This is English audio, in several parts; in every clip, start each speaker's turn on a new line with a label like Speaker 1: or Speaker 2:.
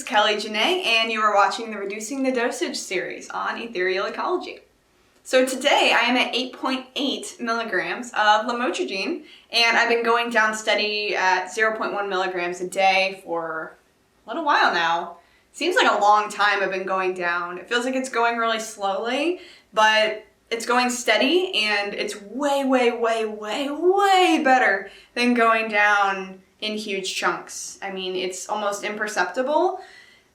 Speaker 1: Kelly Janae, and you are watching the Reducing the Dosage series on ethereal ecology. So today I am at 8.8 milligrams of Lamotrigine, and I've been going down steady at 0.1 milligrams a day for a little while now. Seems like a long time I've been going down. It feels like it's going really slowly, but it's going steady, and it's way better than going down in huge chunks. I mean, it's almost imperceptible.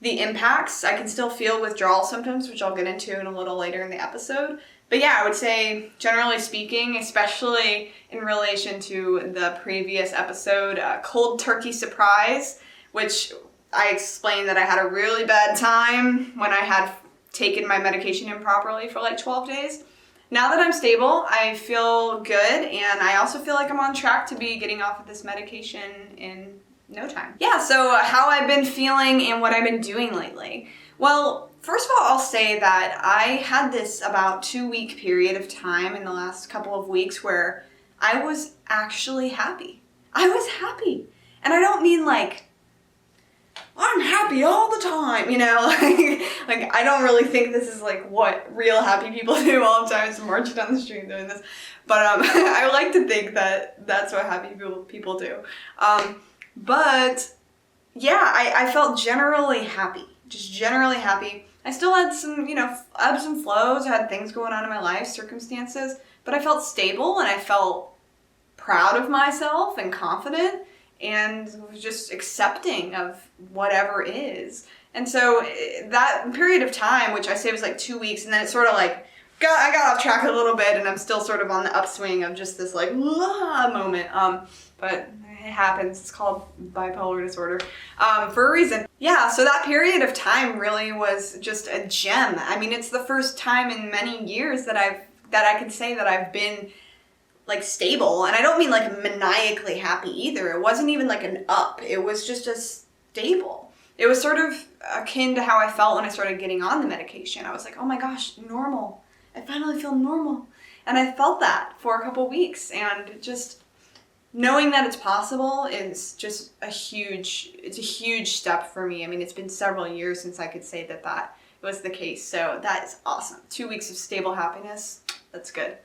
Speaker 1: The impacts, I can still feel withdrawal symptoms, which I'll get into in a little later in the episode. But yeah, I would say, generally speaking, especially in relation to the previous episode, Cold Turkey Surprise, which I explained that I had a really bad time when I had taken my medication improperly for like 12 days. Now that I'm stable, I feel good, and I also feel like I'm on track to be getting off of this medication in no time. Yeah, so how I've been feeling and what I've been doing lately. Well, first of all, I'll say that I had this about 2-week period of time in the last couple of weeks where I was actually happy. I was happy. And I don't mean like, I'm happy all the time, you know, like I don't really think this is like what real happy people do all the time, is marching down the street doing this, but I like to think that that's what happy people do. But yeah, I felt generally happy, just generally happy. I still had some, ebbs and flows, I had things going on in my life, circumstances, but I felt stable and I felt proud of myself and confident, and was just accepting of whatever is. And so that period of time, which I say was like 2 weeks, and then it sort of like, I got off track a little bit, and I'm still sort of on the upswing of just this like, moment. But it happens. It's called bipolar disorder for a reason. Yeah, so that period of time really was just a gem. I mean, it's the first time in many years that I can say that I've been like stable, and I don't mean like maniacally happy either. It wasn't even like an up. It was just a stable. It was sort of akin to how I felt when I started getting on the medication. I was like, oh my gosh, normal. I finally feel normal. And I felt that for a couple weeks, and just knowing that it's possible is just a huge step for me. I mean, it's been several years since I could say that was the case. So that is awesome. 2 weeks of stable happiness. That's good.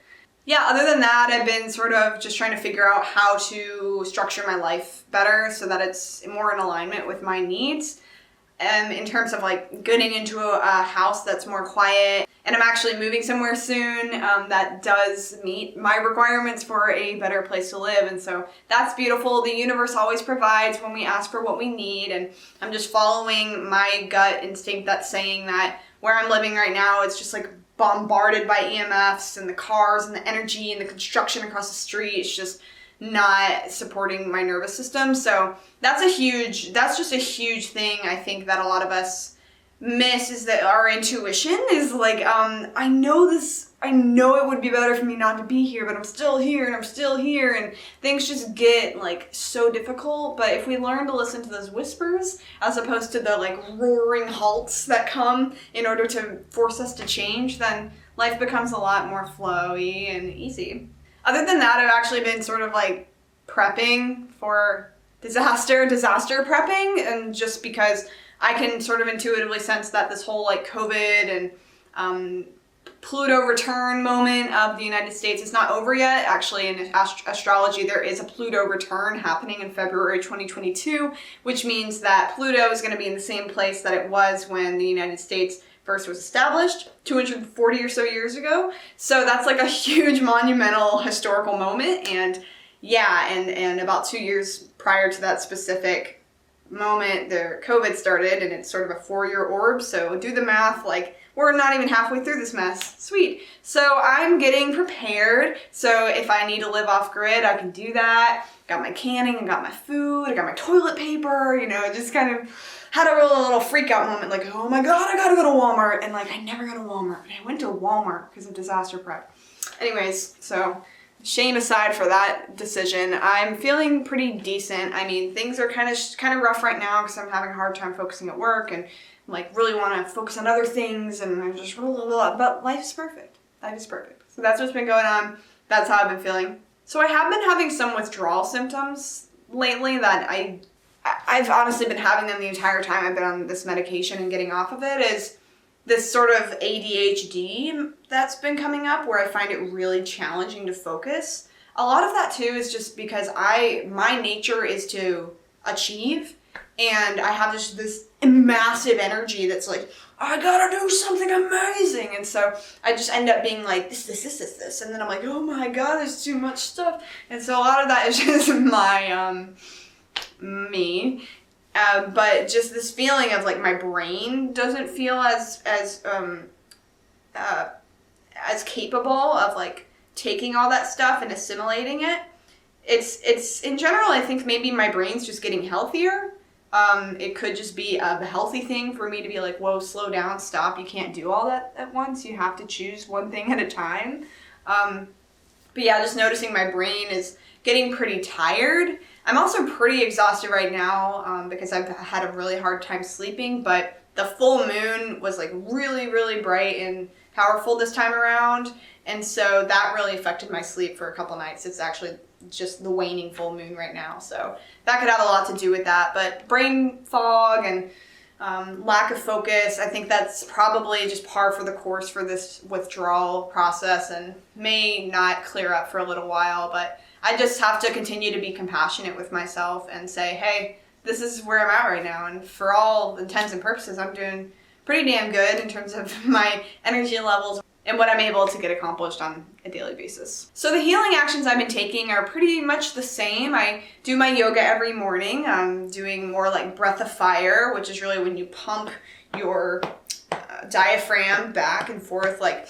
Speaker 1: Yeah, other than that, I've been sort of just trying to figure out how to structure my life better so that it's more in alignment with my needs. In terms of like getting into a house that's more quiet. And I'm actually moving somewhere soon that does meet my requirements for a better place to live. And so that's beautiful. The universe always provides when we ask for what we need. And I'm just following my gut instinct that's saying that where I'm living right now, it's just like bombarded by EMFs and the cars and the energy and the construction across the street. It's just not supporting my nervous system. So that's just a huge thing I think that a lot of us miss, is that our intuition is like, I know it would be better for me not to be here, but I'm still here and things just get like so difficult. But if we learn to listen to those whispers as opposed to the like roaring halts that come in order to force us to change, then life becomes a lot more flowy and easy. Other than that, I've actually been sort of like prepping for disaster prepping, and just because I can sort of intuitively sense that this whole like COVID and Pluto return moment of the United States is not over yet. Actually, in astrology, there is a Pluto return happening in February 2022, which means that Pluto is going to be in the same place that it was when the United States first was established 240 or so years ago. So that's like a huge monumental historical moment. And yeah, and about 2 years prior to that specific moment, the COVID started, and it's sort of a 4-year orb. So do the math, like we're not even halfway through this mess. Sweet. So I'm getting prepared. So if I need to live off grid, I can do that. Got my canning, I got my food, I got my toilet paper, just kind of had a little freak out moment, like, oh my God, I gotta go to Walmart. And like, I never go to Walmart. And I went to Walmart because of disaster prep. Anyways, so shame aside for that decision, I'm feeling pretty decent. I mean, things are kind of rough right now because I'm having a hard time focusing at work, and like really want to focus on other things, and I'm just but life's perfect. Life is perfect. So that's what's been going on. That's how I've been feeling. So I have been having some withdrawal symptoms lately that I I've honestly been having them the entire time I've been on this medication and getting off of it, is this sort of ADHD that's been coming up where I find it really challenging to focus. A lot of that too is just because my nature is to achieve, and I have this massive energy that's like, I gotta do something amazing. And so I just end up being like, this. And then I'm like, oh my God, there's too much stuff. And so a lot of that is just my, me. But just this feeling of like my brain doesn't feel as capable of like taking all that stuff and assimilating it. It's in general, I think maybe my brain's just getting healthier. It could just be a healthy thing for me to be like, whoa, slow down, stop. You can't do all that at once. You have to choose one thing at a time. But yeah, just noticing my brain is getting pretty tired. I'm also pretty exhausted right now because I've had a really hard time sleeping, but the full moon was like really, really bright and powerful this time around. And so that really affected my sleep for a couple nights. It's actually just the waning full moon right now. So that could have a lot to do with that. But brain fog and lack of focus, I think that's probably just par for the course for this withdrawal process and may not clear up for a little while. But I just have to continue to be compassionate with myself and say, hey, this is where I'm at right now. And for all intents and purposes, I'm doing pretty damn good in terms of my energy levels and what I'm able to get accomplished on a daily basis. So the healing actions I've been taking are pretty much the same. I do my yoga every morning. I'm doing more like breath of fire, which is really when you pump your diaphragm back and forth like...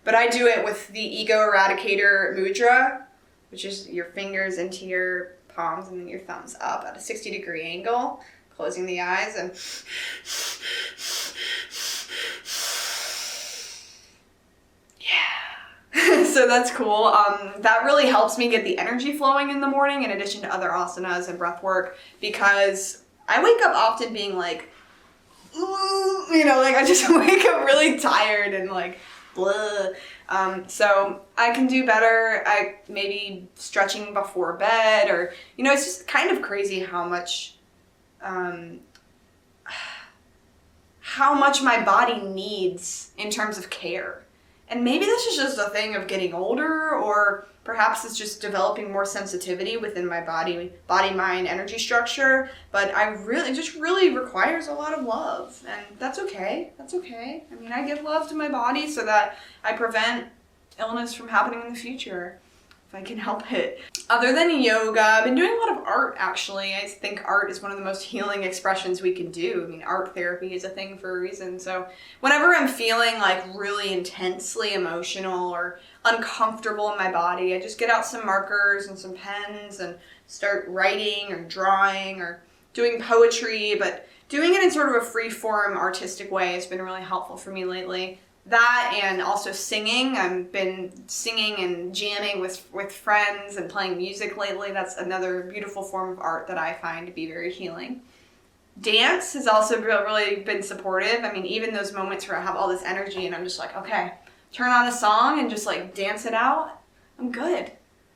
Speaker 1: But I do it with the Ego Eradicator Mudra, which is your fingers into your palms and then your thumbs up at a 60-degree angle, closing the eyes and... Yeah. So that's cool. That really helps me get the energy flowing in the morning in addition to other asanas and breath work, because I wake up often being like, like I just wake up really tired and like, blah. So I can do better. Maybe stretching before bed, or, it's just kind of crazy how much my body needs in terms of care. And maybe this is just a thing of getting older, or perhaps it's just developing more sensitivity within my body, mind, energy structure. But it just really requires a lot of love, and that's okay. That's okay. I mean, I give love to my body so that I prevent illness from happening in the future, if I can help it. Other than yoga, I've been doing a lot of art, actually. I think art is one of the most healing expressions we can do. I mean, art therapy is a thing for a reason. So whenever I'm feeling like really intensely emotional or uncomfortable in my body, I just get out some markers and some pens and start writing or drawing or doing poetry, but doing it in sort of a free-form artistic way has been really helpful for me lately. That and also singing. I've been singing and jamming with friends and playing music lately. That's another beautiful form of art that I find to be very healing. Dance has also really been supportive. I mean, even those moments where I have all this energy and I'm just like, okay, turn on a song and just like dance it out, I'm good.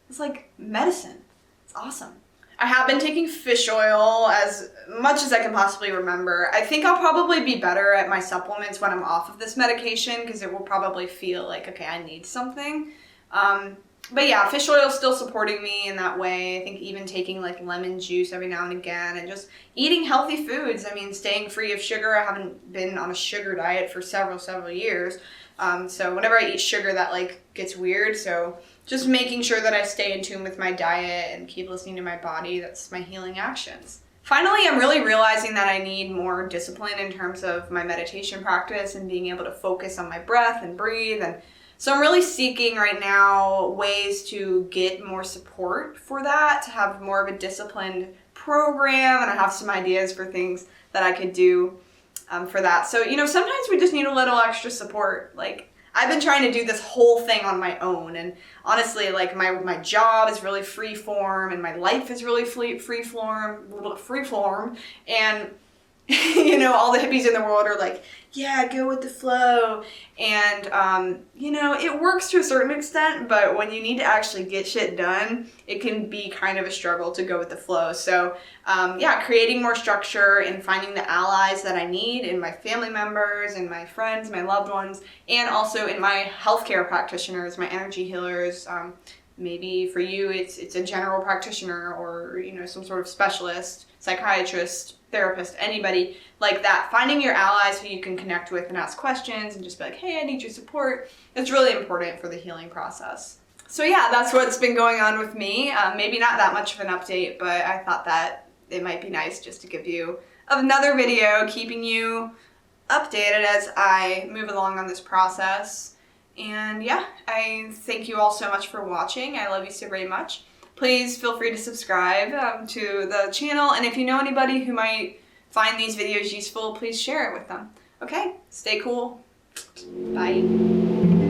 Speaker 1: It's like medicine. It's awesome. I have been taking fish oil as much as I can possibly remember. I think I'll probably be better at my supplements when I'm off of this medication, because it will probably feel like, okay, I need something. But yeah, fish oil is still supporting me in that way. I think even taking like lemon juice every now and again and just eating healthy foods. I mean, staying free of sugar. I haven't been on a sugar diet for several years. So whenever I eat sugar, that like gets weird. So just making sure that I stay in tune with my diet and keep listening to my body. That's my healing actions. Finally, I'm really realizing that I need more discipline in terms of my meditation practice and being able to focus on my breath and breathe. And so I'm really seeking right now ways to get more support for that, to have more of a disciplined program. And I have some ideas for things that I could do for that. So, sometimes we just need a little extra support. Like, I've been trying to do this whole thing on my own, and honestly, like my job is really free form, and my life is really free form, and you know, all the hippies in the world are like, yeah, go with the flow. And, you know, it works to a certain extent, but when you need to actually get shit done, it can be kind of a struggle to go with the flow. So, yeah, creating more structure and finding the allies that I need in my family members and my friends, my loved ones, and also in my healthcare practitioners, my energy healers. Maybe for you, it's a general practitioner or, you know, some sort of specialist, psychiatrist, therapist, anybody like that. Finding your allies who you can connect with and ask questions and just be like, hey, I need your support. It's really important for the healing process. So yeah, that's what's been going on with me. Maybe not that much of an update, but I thought that it might be nice just to give you another video, keeping you updated as I move along on this process. And yeah, I thank you all so much for watching. I love you so very much. Please feel free to subscribe to the channel. And if you know anybody who might find these videos useful, please share it with them. Okay, stay cool. Bye.